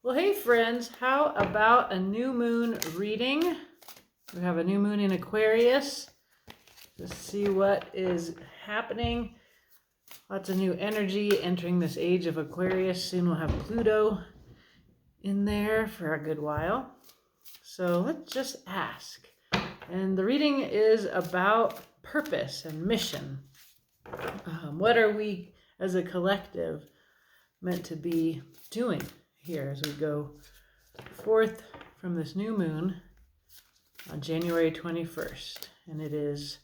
Well, hey friends, how about a new moon reading? We have a new moon in Aquarius. Let's see what is happening. Lots of new energy entering this age of Aquarius. Soon we'll have Pluto in there for a good while. So let's just ask. And the reading is about purpose and mission. What are we as a collective meant to be doing here as we go forth from this new moon on January 21st? And it is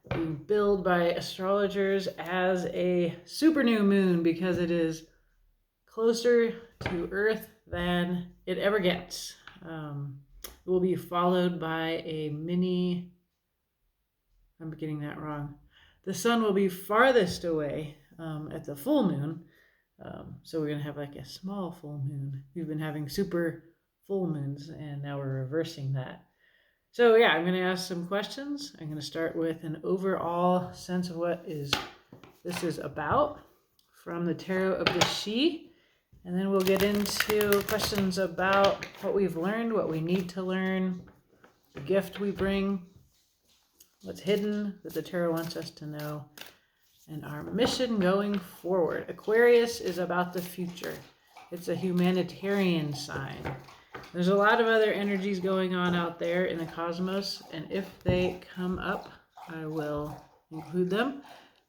being billed by astrologers as a super new moon because it is closer to Earth than it ever gets. It will be followed by a mini, I'm getting that wrong. The sun will be farthest away at the full moon. So we're going to have like a small full moon. We've been having super full moons and now we're reversing that. So yeah, I'm going to ask some questions. I'm going to start with an overall sense of what this is about from the Tarot of the She. And then we'll get into questions about what we've learned, what we need to learn, the gift we bring, what's hidden that the Tarot wants us to know, and our mission going forward. Aquarius is about the future. It's a humanitarian sign. There's a lot of other energies going on out there in the cosmos, and if they come up, I will include them.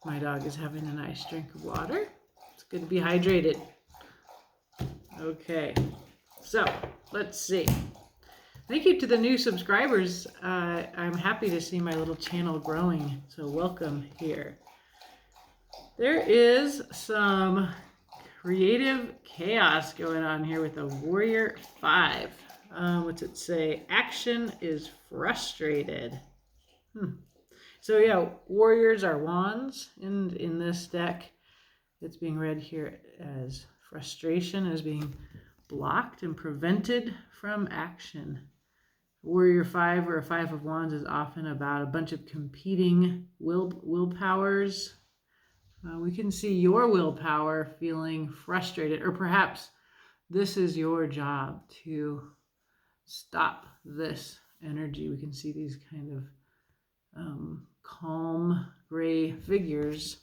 My dog is having a nice drink of water. It's good to be hydrated. Okay, so let's see. Thank you to the new subscribers. I'm happy to see my little channel growing, so welcome here. There is some creative chaos going on here with a Warrior 5. What's it say? Action is frustrated. So yeah, warriors are wands, and in this deck, it's being read here as frustration, as being blocked and prevented from action. Warrior 5 or a 5 of wands is often about a bunch of competing willpowers. We can see your willpower feeling frustrated, or perhaps this is your job to stop this energy. We can see these kind of calm gray figures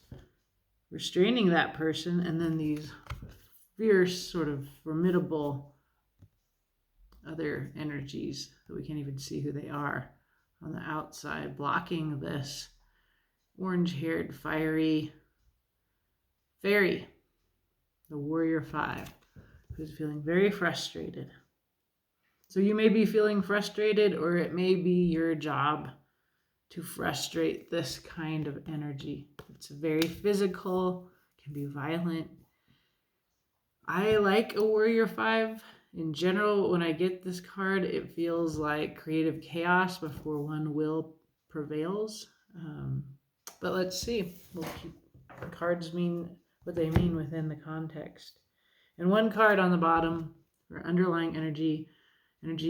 restraining that person, and then these fierce, sort of formidable other energies that we can't even see who they are on the outside, blocking this orange-haired, fiery fairy, the Warrior 5, who's feeling very frustrated. So you may be feeling frustrated, or it may be your job to frustrate this kind of energy. It's very physical, can be violent. I like a Warrior 5. In general, when I get this card, it feels like creative chaos before one will prevails. But let's see. We'll keep cards mean what they mean within the context. And one card on the bottom for underlying energy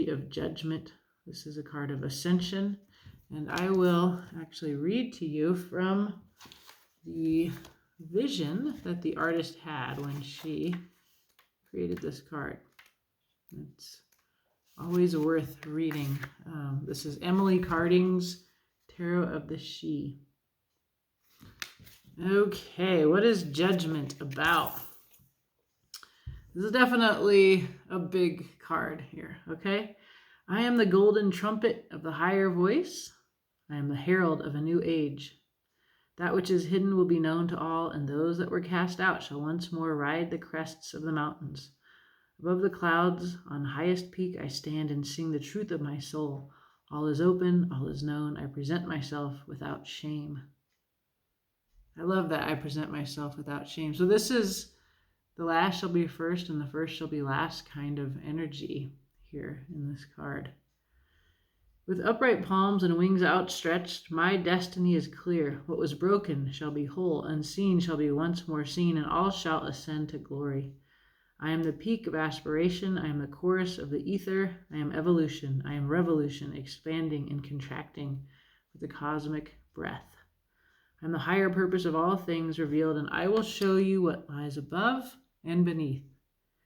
of judgment. This is a card of ascension. And I will actually read to you from the vision that the artist had when she created this card. It's always worth reading. This is Emily Carding's Tarot of the She. Okay, what is judgment about? This is definitely a big card here, okay? I am the golden trumpet of the higher voice. I am the herald of a new age. That which is hidden will be known to all, and those that were cast out shall once more ride the crests of the mountains. Above the clouds, on highest peak, I stand and sing the truth of my soul. All is open, all is known. I present myself without shame. I love that, I present myself without shame. So this is the last shall be first and the first shall be last kind of energy here in this card. With upright palms and wings outstretched, my destiny is clear. What was broken shall be whole, unseen shall be once more seen, and all shall ascend to glory. I am the peak of aspiration. I am the chorus of the ether. I am evolution. I am revolution, expanding and contracting with the cosmic breath. I am the higher purpose of all things revealed, and I will show you what lies above and beneath.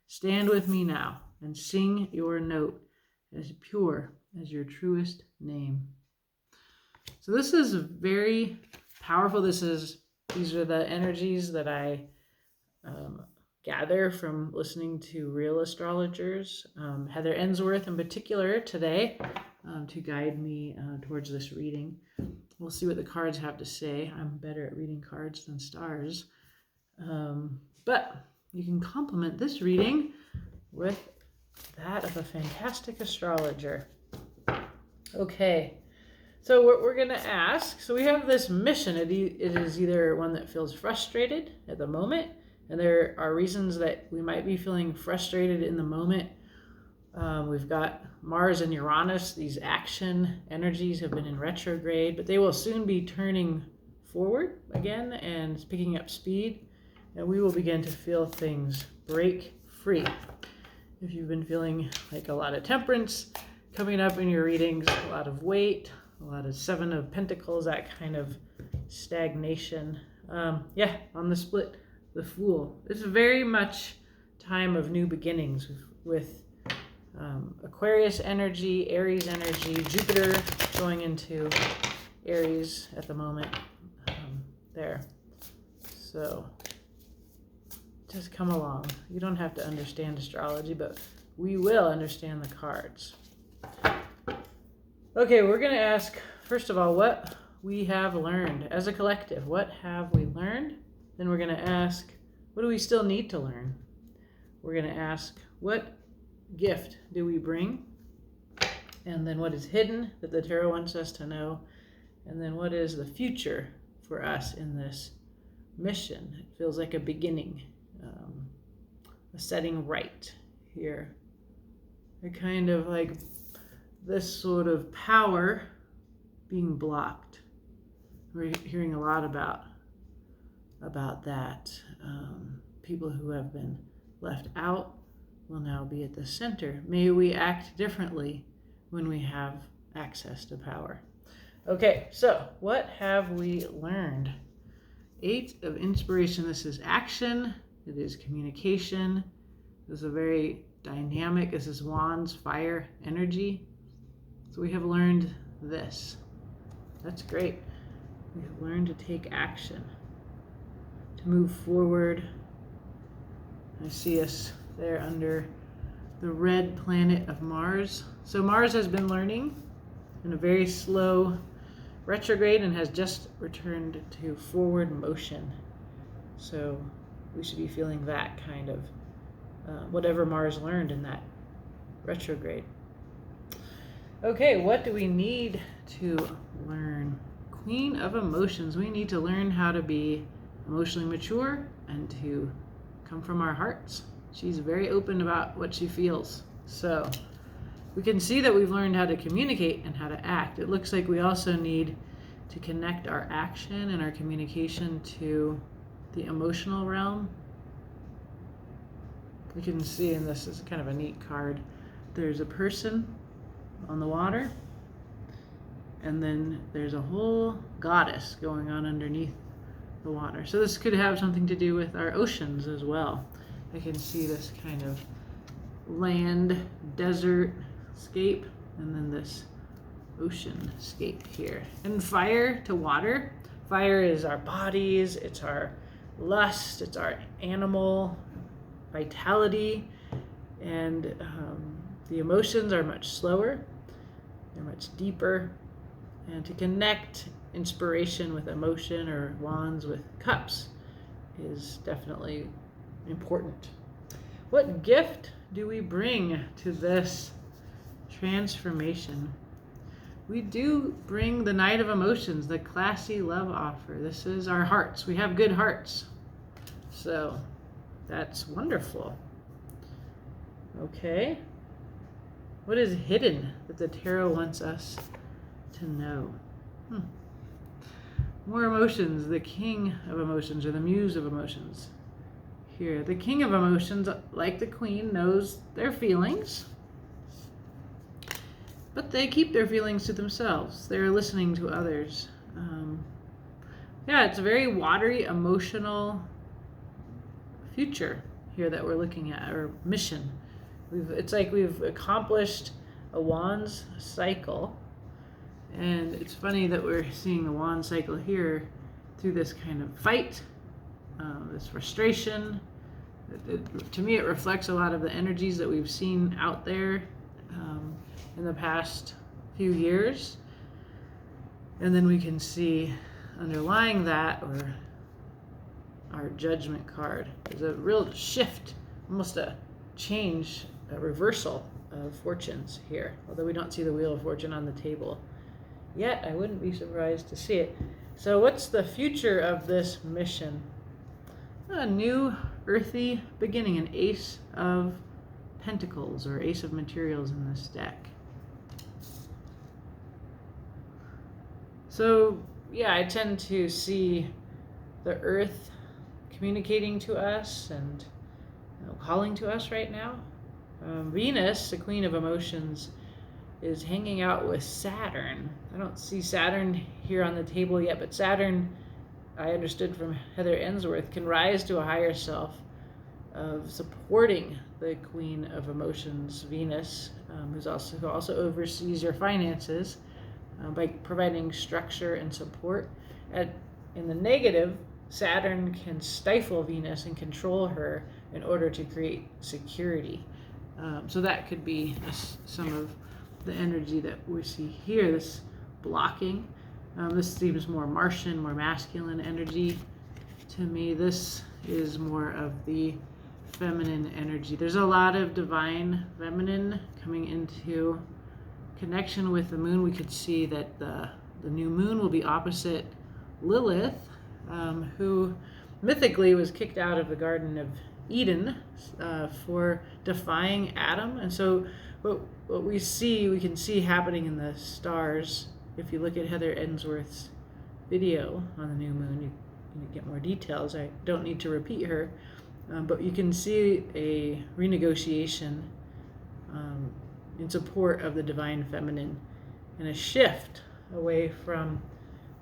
Stand with me now. and sing your note as pure as your truest name. So this is very powerful. These are the energies that I gather from listening to real astrologers, Heather Ensworth in particular today, to guide me towards this reading. We'll see what the cards have to say. I'm better at reading cards than stars. But you can complement this reading with that of a fantastic astrologer. Okay, so what we're going to ask, so we have this mission. It is either one that feels frustrated at the moment, and there are reasons that we might be feeling frustrated in the moment. We've got Mars and Uranus. These action energies have been in retrograde, but they will soon be turning forward again and picking up speed, and we will begin to feel things break free. If you've been feeling like a lot of temperance coming up in your readings, a lot of weight, a lot of Seven of Pentacles, that kind of stagnation. On the split, the Fool. It's very much time of new beginnings with Aquarius energy, Aries energy, Jupiter going into Aries at the moment there. So just come along. You don't have to understand astrology, but we will understand the cards. Okay, we're going to ask, first of all, what we have learned as a collective. What have we learned? Then we're going to ask, what do we still need to learn? We're going to ask, what gift do we bring? And then what is hidden that the tarot wants us to know? And then what is the future for us in this mission? It feels like a beginning, a setting right here. A kind of like this sort of power being blocked. We're hearing a lot about that. People who have been left out will now be at the center. May we act differently when we have access to power. Okay, so what have we learned? 8 of Inspiration. This is action. It is communication. This is a very dynamic. This is Wands, fire, energy. So we have learned this. That's great. We have learned to take action, to move forward. I see us there under the red planet of Mars. So Mars has been learning in a very slow retrograde and has just returned to forward motion. So we should be feeling that kind of whatever Mars learned in that retrograde. Okay, what do we need to learn? Queen of Emotions. We need to learn how to be emotionally mature and to come from our hearts. She's very open about what she feels. So we can see that we've learned how to communicate and how to act. It looks like we also need to connect our action and our communication to the emotional realm. We can see, and this is kind of a neat card, there's a person on the water, and then there's a whole goddess going on underneath the water. So this could have something to do with our oceans as well. I can see this kind of land, desert scape, and then this ocean scape here. And fire to water. Fire is our bodies, it's our lust, it's our animal vitality, and the emotions are much slower, they're much deeper. And to connect inspiration with emotion, or wands with cups, is definitely important. What gift do we bring to this transformation? We do bring the Knight of Emotions, the classy love offer. This is our hearts. We have good hearts. So that's wonderful. Okay. What is hidden that the tarot wants us to know? More emotions. The King of Emotions, or the Muse of Emotions. Here, the King of Emotions, like the Queen, knows their feelings, but they keep their feelings to themselves. They're listening to others. It's a very watery, emotional future here that we're looking at, or mission. It's like we've accomplished a wands cycle. And it's funny that we're seeing the wand cycle here through this kind of fight, this frustration. To me, it reflects a lot of the energies that we've seen out there in the past few years. And then we can see underlying that, or our judgment card, there's a real shift, almost a change, a reversal of fortunes here. Although we don't see the Wheel of Fortune on the table yet, I wouldn't be surprised to see it. So what's the future of this mission? A new earthy beginning, an Ace of Pentacles or Ace of Materials in this deck. So yeah, I tend to see the earth communicating to us and calling to us right now. Venus, the Queen of Emotions, is hanging out with Saturn. I don't see Saturn here on the table yet, but Saturn, I understood from Heather Ensworth, can rise to a higher self of supporting the Queen of Emotions, Venus, who also oversees your finances by providing structure and support. In the negative, Saturn can stifle Venus and control her in order to create security. So that could be some of the energy that we see here, this blocking. This seems more Martian, more masculine energy to me. This is more of the feminine energy. There's a lot of divine feminine coming into connection with the moon. We could see that the new moon will be opposite Lilith, who mythically was kicked out of the Garden of Eden for defying Adam. And so what we can see happening in the stars. If you look at Heather Ensworth's video on the new moon, you get more details. I don't need to repeat her, but you can see a renegotiation in support of the divine feminine and a shift away from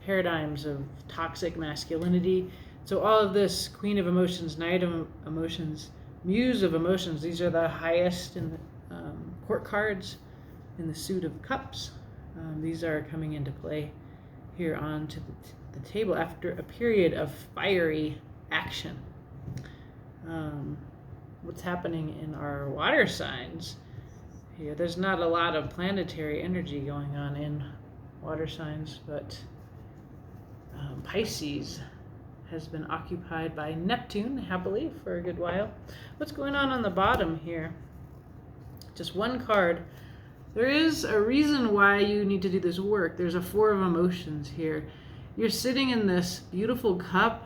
paradigms of toxic masculinity. So all of this Queen of Emotions, Knight of Emotions, Muse of Emotions, these are the highest in the court cards in the suit of cups. These are coming into play here onto the table after a period of fiery action. What's happening in our water signs here? There's not a lot of planetary energy going on in water signs, but Pisces has been occupied by Neptune happily for a good while. What's going on the bottom here? Just one card. There is a reason why you need to do this work. There's a Four of Emotions here. You're sitting in this beautiful cup,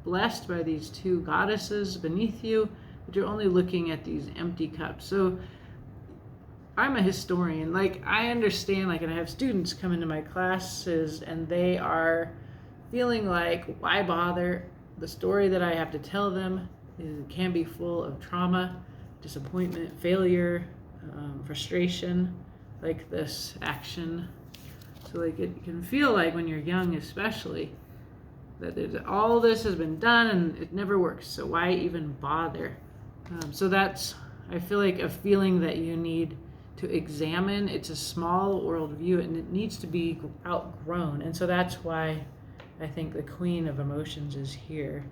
blessed by these two goddesses beneath you, but you're only looking at these empty cups. So I'm a historian. I understand, and I have students come into my classes and they are feeling like, why bother? The story that I have to tell them can be full of trauma, disappointment, failure, frustration, like this action. So it can feel like when you're young especially, that all this has been done and it never works, so why even bother? So that's, I feel like, a feeling that you need to examine. It's a small worldview and it needs to be outgrown. And so that's why I think the Queen of Emotions is here.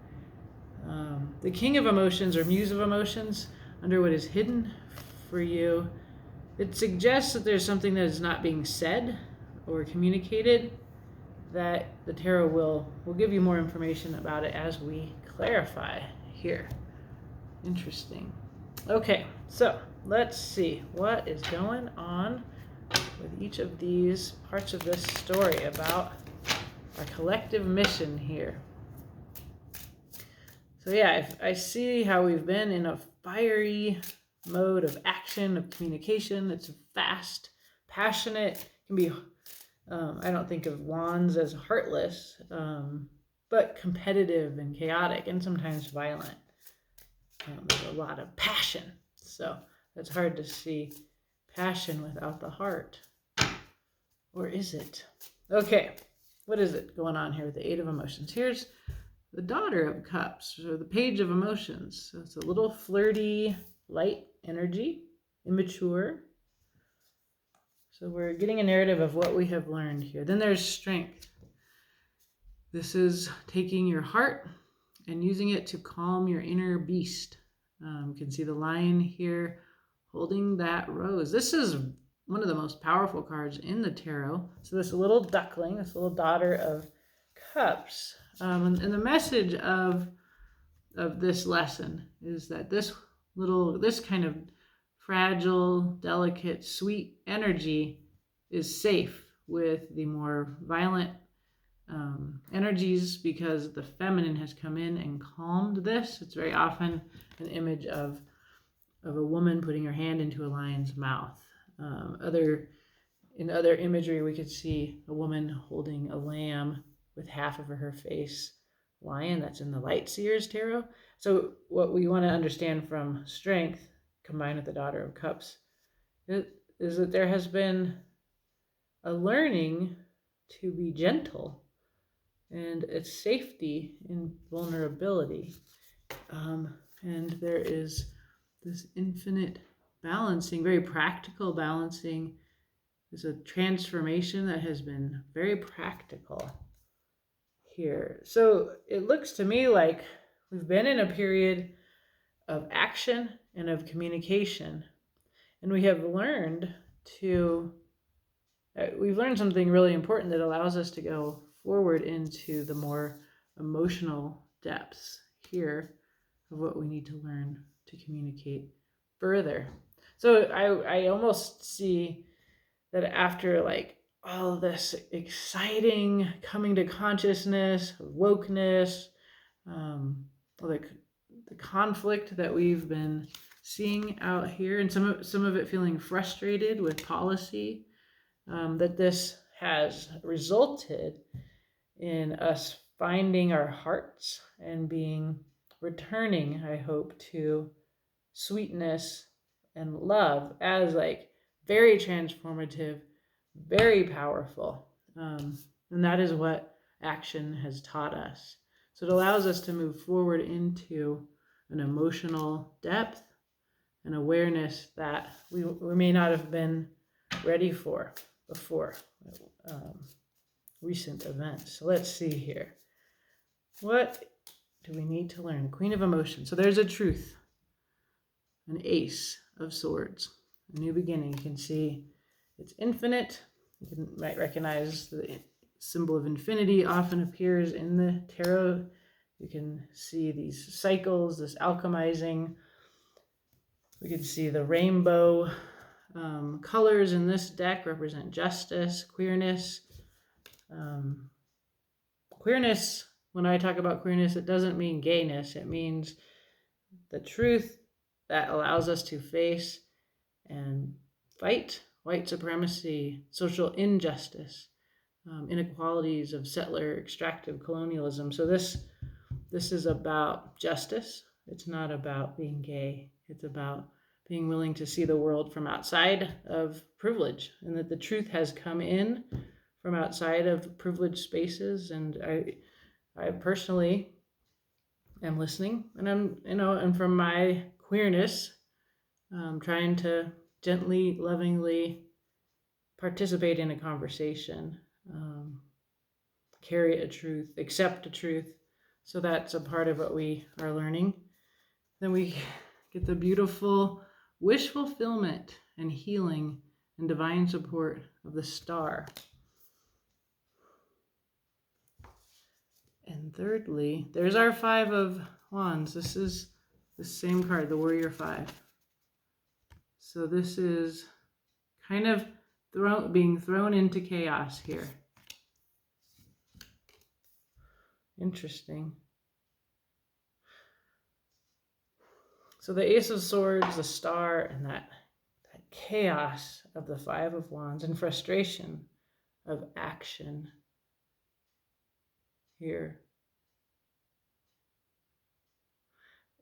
The King of Emotions, or Muse of Emotions, under what is hidden for you, it suggests that there's something that is not being said or communicated, that the tarot will give you more information about it as we clarify here. Interesting. Okay, so let's see what is going on with each of these parts of this story about our collective mission here. So yeah, I see how we've been in a fiery mode of action, of communication. It's fast, passionate, can be, I don't think of wands as heartless, but competitive and chaotic and sometimes violent. There's a lot of passion. So it's hard to see passion without the heart. Or is it? Okay, what is it going on here with the Eight of Emotions? Here's the Daughter of Cups, or the Page of Emotions. So it's a little flirty, light energy. immature. So we're getting a narrative of what we have learned here. Then there's strength. This is taking your heart and using it to calm your inner beast. You can see the lion here holding that rose. This is one of the most powerful cards in the tarot. So this little duckling, this little daughter of cups. And the message of this lesson is that this kind of fragile, delicate, sweet energy is safe with the more violent energies, because the feminine has come in and calmed this. It's very often an image of a woman putting her hand into a lion's mouth. In other imagery, we could see a woman holding a lamb with half of her face lion. That's in the Light Seers tarot. So what we want to understand from strength combined with the Daughter of Cups is that there has been a learning to be gentle, and it's safety in vulnerability. And there is this infinite balancing, very practical balancing. There's a transformation that has been very practical here. So it looks to me like we've been in a period of action and of communication, and we have learned we've learned something really important that allows us to go forward into the more emotional depths here of what we need to learn to communicate further. So I almost see that after like all of this exciting coming to consciousness, wokeness, the conflict that we've been seeing out here, and some of it feeling frustrated with policy, that this has resulted in us finding our hearts and returning, I hope, to sweetness and love as like very transformative, very powerful. And that is what action has taught us. So it allows us to move forward into an emotional depth and awareness that we may not have been ready for before recent events. So let's see here. What do we need to learn? Queen of Emotions. So there's a truth, an Ace of Swords, a new beginning. You can see it's infinite. Might recognize the symbol of infinity often appears in the tarot. You can see these cycles, this alchemizing. We can see the rainbow colors in this deck represent justice, queerness. Queerness, when I talk about queerness, it doesn't mean gayness. It means the truth that allows us to face and fight white supremacy, social injustice, inequalities of settler extractive colonialism. So this is about justice. It's not about being gay. It's about being willing to see the world from outside of privilege, and that the truth has come in from outside of privileged spaces. And I personally am listening, and and from my queerness, trying to gently, lovingly participate in a conversation, carry a truth, accept a truth. So that's a part of what we are learning. Then we get the beautiful wish fulfillment and healing and divine support of the Star. And thirdly, there's our Five of Wands. This is the same card, the Warrior Five. So this is kind of being thrown into chaos here. Interesting. So the Ace of Swords, the Star, and that chaos of the Five of Wands and frustration of action here.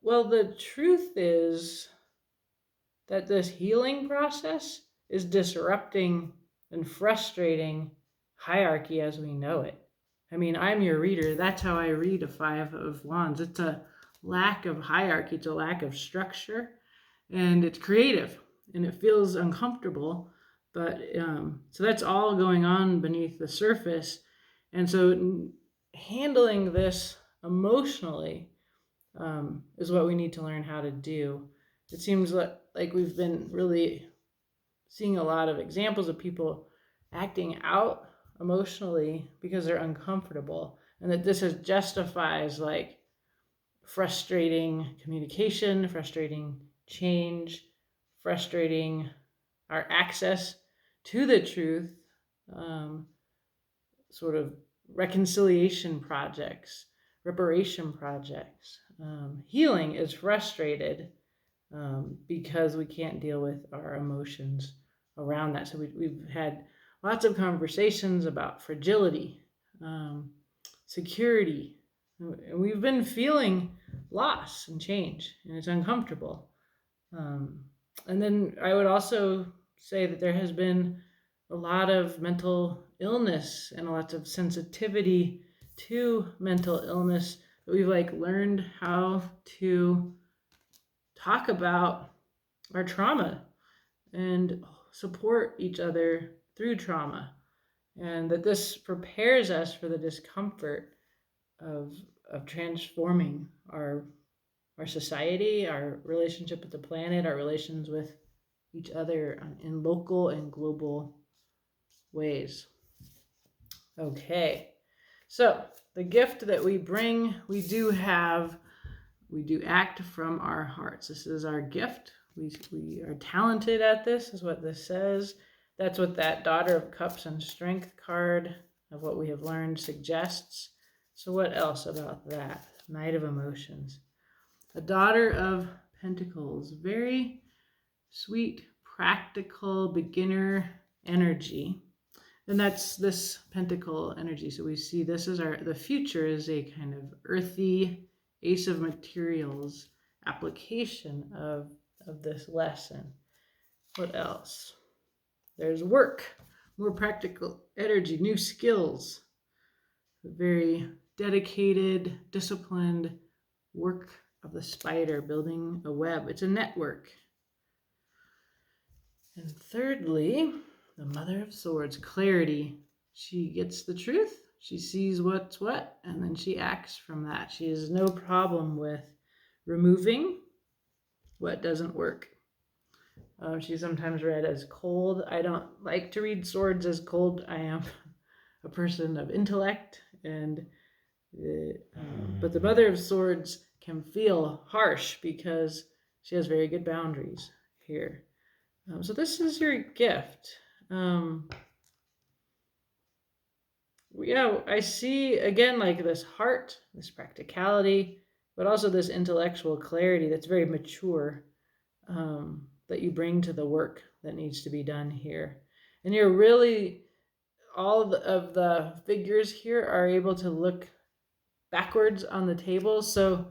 Well, the truth is that this healing process is disrupting and frustrating hierarchy as we know it. I mean, I'm your reader. That's how I read a Five of Wands. It's a lack of hierarchy. It's a lack of structure, and it's creative. and it feels uncomfortable. But so that's all going on beneath the surface. And so handling this emotionally is what we need to learn how to do. It seems like we've been really seeing a lot of examples of people acting out emotionally because they're uncomfortable, and that this justifies like frustrating communication, frustrating change, frustrating our access to the truth, sort of reconciliation projects, reparation projects. Healing is frustrated because we can't deal with our emotions around that. So we've had lots of conversations about fragility, security, and we've been feeling loss and change, and it's uncomfortable. And then I would also say that there has been a lot of mental illness and lots of sensitivity to mental illness that we've like learned how to talk about our trauma and support each other through trauma, and that this prepares us for the discomfort of transforming our society, our relationship with the planet, our relations with each other in local and global ways. Okay, so the gift that we bring, we do act from our hearts. This is our gift. We are talented at this, is what this says. That's what that Daughter of Cups and Strength card of what we have learned suggests. So what else about that? Knight of Emotions. A Daughter of Pentacles. Very sweet, practical, beginner energy. And that's this pentacle energy. So we see this is the future is a kind of earthy Ace of Materials application of this lesson. What else? There's work, more practical energy, new skills, very dedicated, disciplined work of the spider, building a web. It's a network. And thirdly, the Mother of Swords, clarity. She gets the truth. She sees what's what, and then she acts from that. She has no problem with removing what doesn't work. She's sometimes read as cold. I don't like to read swords as cold. I am a person of intellect, and but the Mother of Swords can feel harsh because she has very good boundaries here. So this is your gift. Yeah, I see again like this heart, this practicality, but also this intellectual clarity that's very mature, that you bring to the work that needs to be done here. And you're really, all of the figures here are able to look backwards on the table. So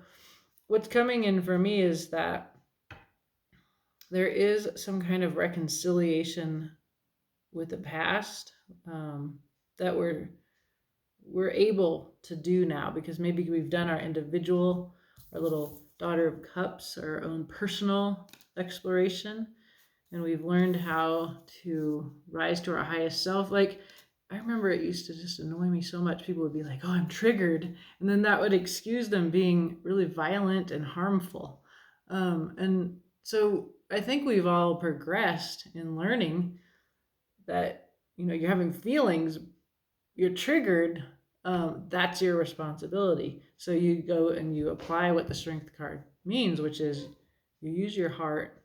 what's coming in for me is that there is some kind of reconciliation with the past, that we're able to do now, because maybe we've done our individual, our little Daughter of Cups, our own personal exploration, and we've learned how to rise to our highest self. Like, I remember it used to just annoy me so much. People would be like, oh, I'm triggered. And then that would excuse them being really violent and harmful. And so I think we've all progressed in learning that, you're having feelings, you're triggered, that's your responsibility. So you go and you apply what the Strength card means, which is you use your heart,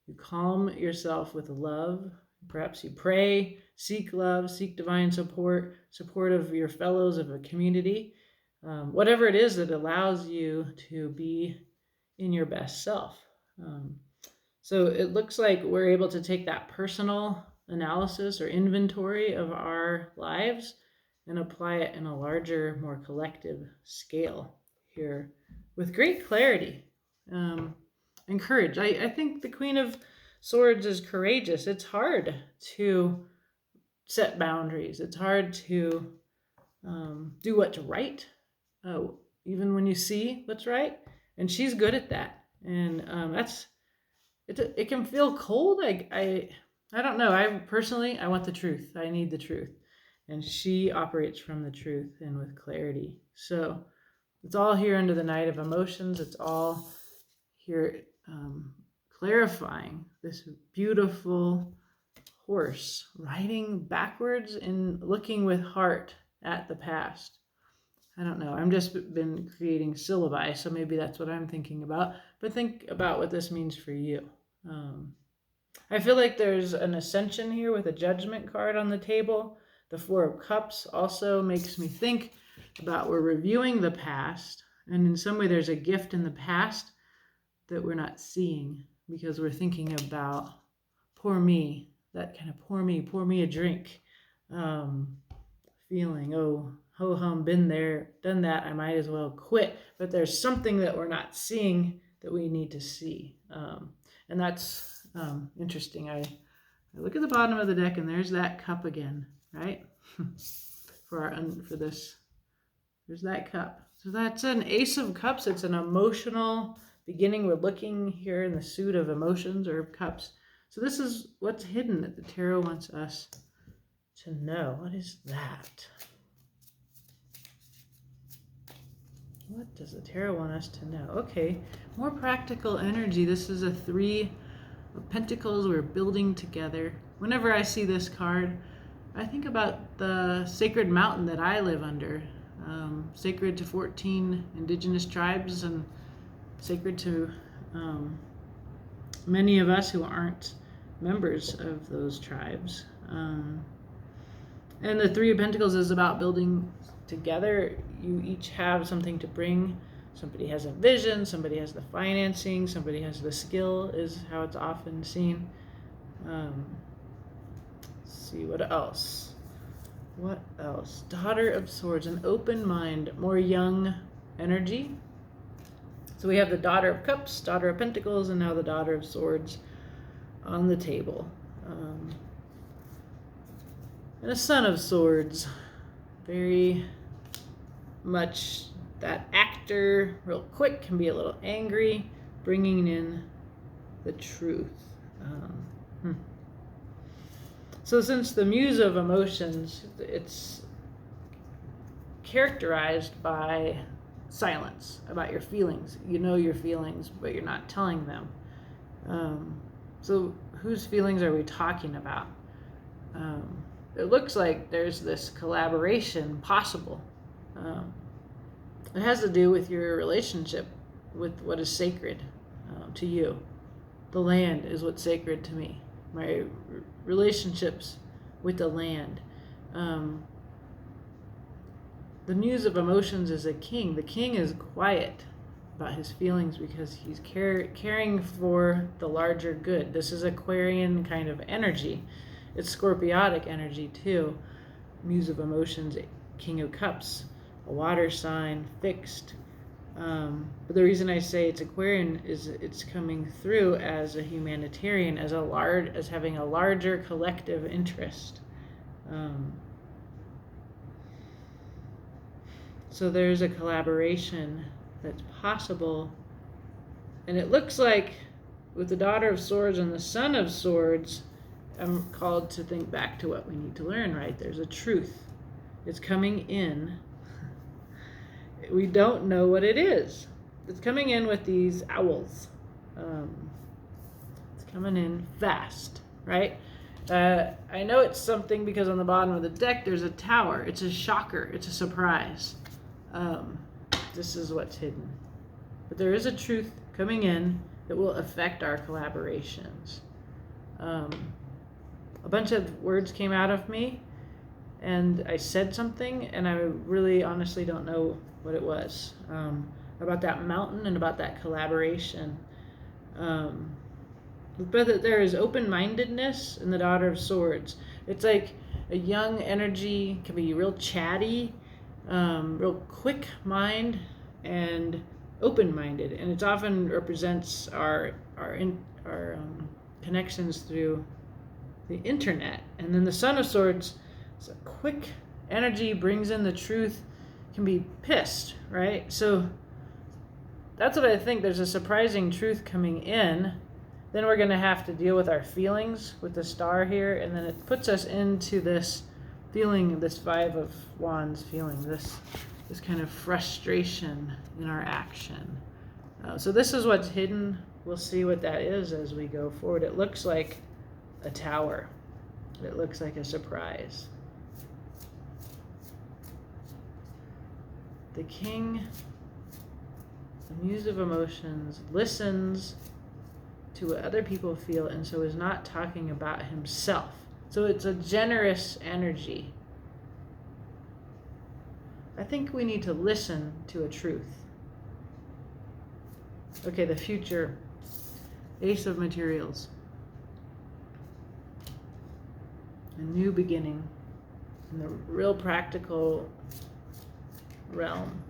you calm yourself with love. Perhaps you pray, seek love, seek divine support of your fellows, of a community, whatever it is that allows you to be in your best self. So it looks like we're able to take that personal analysis or inventory of our lives and apply it in a larger, more collective scale here with great clarity and courage. I think the Queen of Swords is courageous. It's hard to set boundaries. It's hard to do what's right, even when you see what's right. And she's good at that. And it can feel cold. I don't know. I want the truth. I need the truth. And she operates from the truth and with clarity. So it's all here under the night of emotions. It's all here clarifying this beautiful horse riding backwards and looking with heart at the past. I don't know. I'm just been creating syllabi, so maybe that's what I'm thinking about. But think about what this means for you. I feel like there's an ascension here with a judgment card on the table. The Four of Cups also makes me think about we're reviewing the past, and in some way there's a gift in the past that we're not seeing because we're thinking about poor me, that kind of pour me a drink feeling. Oh, ho hum, been there, done that, I might as well quit. But there's something that we're not seeing that we need to see. And that's interesting. I look at the bottom of the deck and there's that cup again, right? for this, there's that cup. So that's an Ace of Cups. It's an emotional beginning. We're looking here in the suit of emotions or cups. So this is what's hidden that the tarot wants us to know. What is that? What does the tarot want us to know? Okay, more practical energy. This is a Three of Pentacles. We're building together. Whenever I see this card, I think about the sacred mountain that I live under. Sacred to 14 indigenous tribes and sacred to many of us who aren't members of those tribes. And the Three of Pentacles is about building together. You each have something to bring. Somebody has a vision, somebody has the financing, somebody has the skill, is how it's often seen. Let's see, what else? What else? Daughter of Swords, an open mind, more young energy. So we have the Daughter of Cups, Daughter of Pentacles, and now the Daughter of Swords on the table. And a Son of Swords, very much that actor, real quick, can be a little angry, bringing in the truth. So since the Muse of Emotions, it's characterized by silence about your feelings. You know your feelings, but you're not telling them. So whose feelings are we talking about? It looks like there's this collaboration possible. It has to do with your relationship with what is sacred to you. The land is what's sacred to me. My relationships with the land. The Muse of Emotions is a king. The king is quiet about his feelings because he's caring for the larger good. This is Aquarian kind of energy. It's Scorpiotic energy too. Muse of Emotions, King of Cups, a water sign, fixed. But the reason I say it's Aquarian is it's coming through as a humanitarian, as having a larger collective interest. So there's a collaboration that's possible. And it looks like with the Daughter of Swords and the Son of Swords, I'm called to think back to what we need to learn, right? There's a truth. It's coming in. We don't know what it is. It's coming in with these owls. It's coming in fast, right? I know it's something because on the bottom of the deck there's a tower. It's a shocker. It's a surprise. This is what's hidden. But there is a truth coming in that will affect our collaborations. A bunch of words came out of me and I said something and I really honestly don't know what it was, about that mountain and about that collaboration. But there is open-mindedness in the Daughter of Swords. It's like a young energy, can be real chatty, real quick mind, and open-minded. And it often represents our connections through the internet. And then the Son of Swords is a quick energy, brings in the truth, can be pissed, right? So that's what I think. There's a surprising truth coming in Then we're going to have to deal with our feelings with the star here, and then it puts us into this feeling, this Five of Wands feeling, this kind of frustration in our action. So this is what's hidden. We'll see what that is as we go forward. It looks like a tower. It looks like a surprise. The King, the Muse of Emotions, listens to what other people feel, and so is not talking about himself. So it's a generous energy. I think we need to listen to a truth. Okay, the future. Ace of Materials. A new beginning in the real practical realm.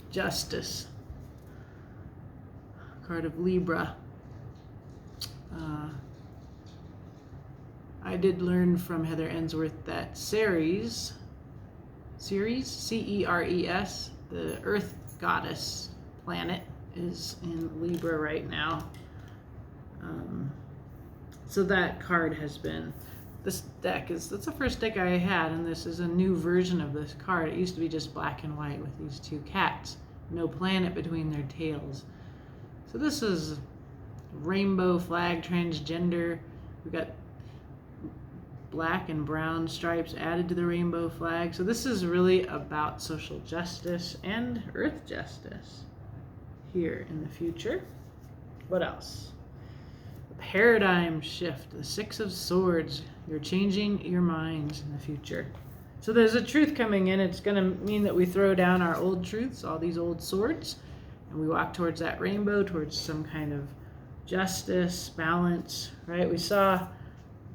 Justice. Card of Libra. I did learn from Heather Ensworth that Ceres, C-E-R-E-S, the Earth goddess planet, is in Libra right now. So that card has been, this deck is, that's the first deck I had, and this is a new version of this card. It used to be just black and white with these two cats, no planet between their tails. So this is rainbow flag, transgender. We've got black and brown stripes added to the rainbow flag. So this is really about social justice and earth justice here in the future. What else? A paradigm shift, the Six of Swords. You're changing your minds in the future. So there's a truth coming in. It's going to mean that we throw down our old truths, all these old swords, and we walk towards that rainbow, towards some kind of justice, balance, right? We saw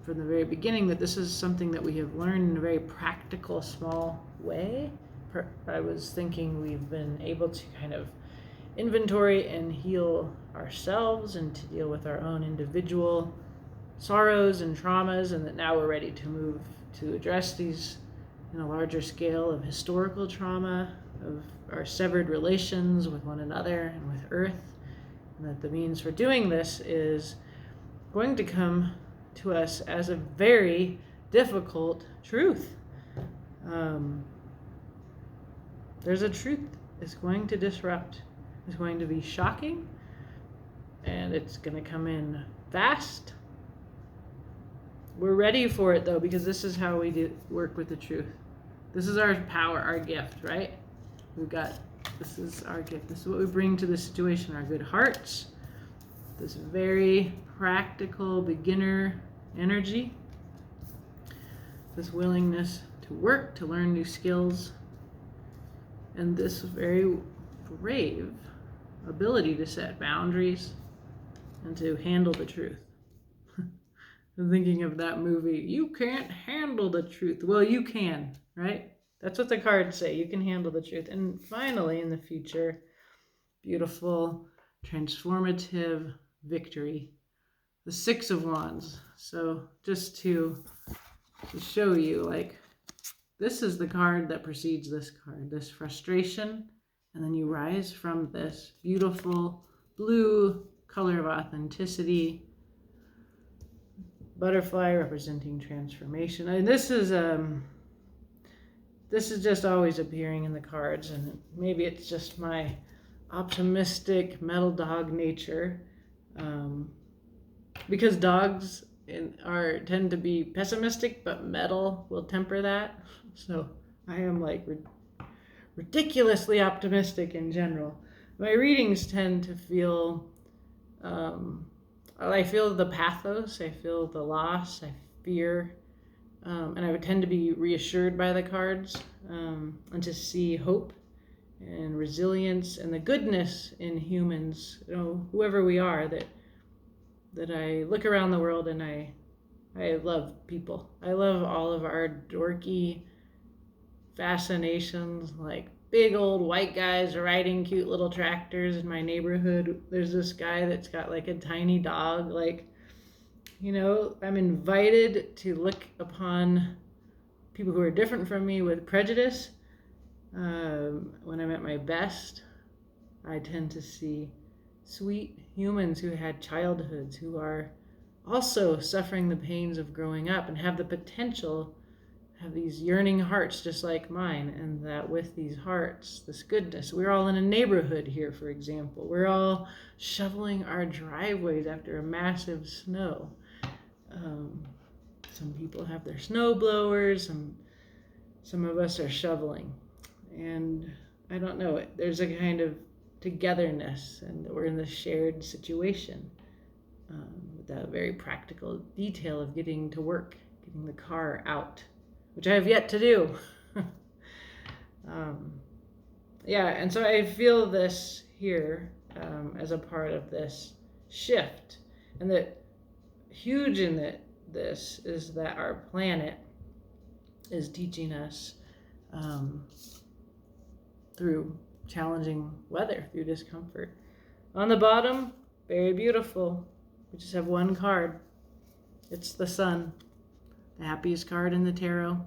from the very beginning that this is something that we have learned in a very practical, small way. I was thinking we've been able to kind of inventory and heal ourselves and to deal with our own individual sorrows and traumas, and that now we're ready to move to address these in a larger scale of historical trauma, of our severed relations with one another and with Earth, and that the means for doing this is going to come to us as a very difficult truth. There's a truth that's going to disrupt, it's going to be shocking, and it's going to come in fast. We're ready for it though, because this is how we work with the truth. This is our power, our gift, right? This is our gift. This is what we bring to the situation, our good hearts, this very practical beginner energy, this willingness to work, to learn new skills, and this very brave ability to set boundaries and to handle the truth. I'm thinking of that movie, You Can't Handle the Truth. Well, you can, right? That's what the cards say. You can handle the truth. And finally, in the future, beautiful, transformative victory. The Six of Wands. So just to show you, like, this is the card that precedes this card, this frustration, and then you rise from this beautiful blue color of authenticity, butterfly representing transformation. And this is just always appearing in the cards, and maybe it's just my optimistic metal dog nature, because dogs tend to be pessimistic, but metal will temper that. So I am like ridiculously optimistic in general. My readings tend to feel, I feel the pathos, I feel the loss, I fear, and I would tend to be reassured by the cards, and to see hope and resilience and the goodness in humans, whoever we are, that I look around the world and I love people. I love all of our dorky fascinations, like big old white guys riding cute little tractors in my neighborhood. There's this guy that's got like a tiny dog. Like, I'm invited to look upon people who are different from me with prejudice. When I'm at my best, I tend to see sweet humans who had childhoods, who are also suffering the pains of growing up and have the potential, have these yearning hearts just like mine, and that with these hearts, this goodness, we're all in a neighborhood here, for example. We're all shoveling our driveways after a massive snow. Some people have their snow blowers, some of us are shoveling. And I don't know, there's a kind of togetherness, and we're in this shared situation with that very practical detail of getting to work, getting the car out, which I have yet to do. Yeah, and so I feel this here as a part of this shift, and that huge in this is that our planet is teaching us through challenging weather, through discomfort. On the bottom, very beautiful. We just have one card. It's the sun, the happiest card in the tarot.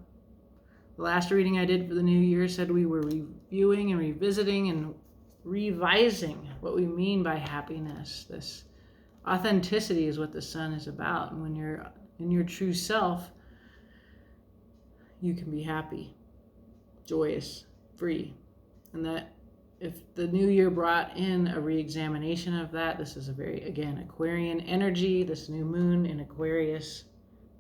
The last reading I did for the new year said we were reviewing and revisiting and revising what we mean by happiness. This authenticity is what the sun is about. And when you're in your true self, you can be happy, joyous, free. And that if the new year brought in a re-examination of that, this is a very, again, Aquarian energy, this new moon in Aquarius,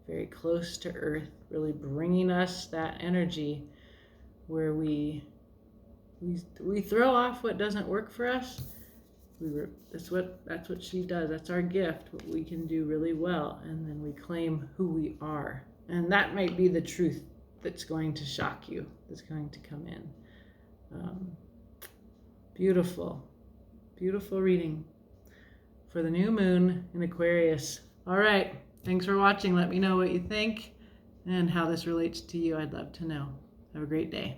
very close to Earth, really bringing us that energy where we throw off what doesn't work for us. That's what she does. That's our gift, what we can do really well, and then we claim who we are. And that might be the truth that's going to shock you, that's going to come in. Beautiful, beautiful reading for the new moon in Aquarius. All right, thanks for watching. Let me know what you think and how this relates to you. I'd love to know. Have a great day.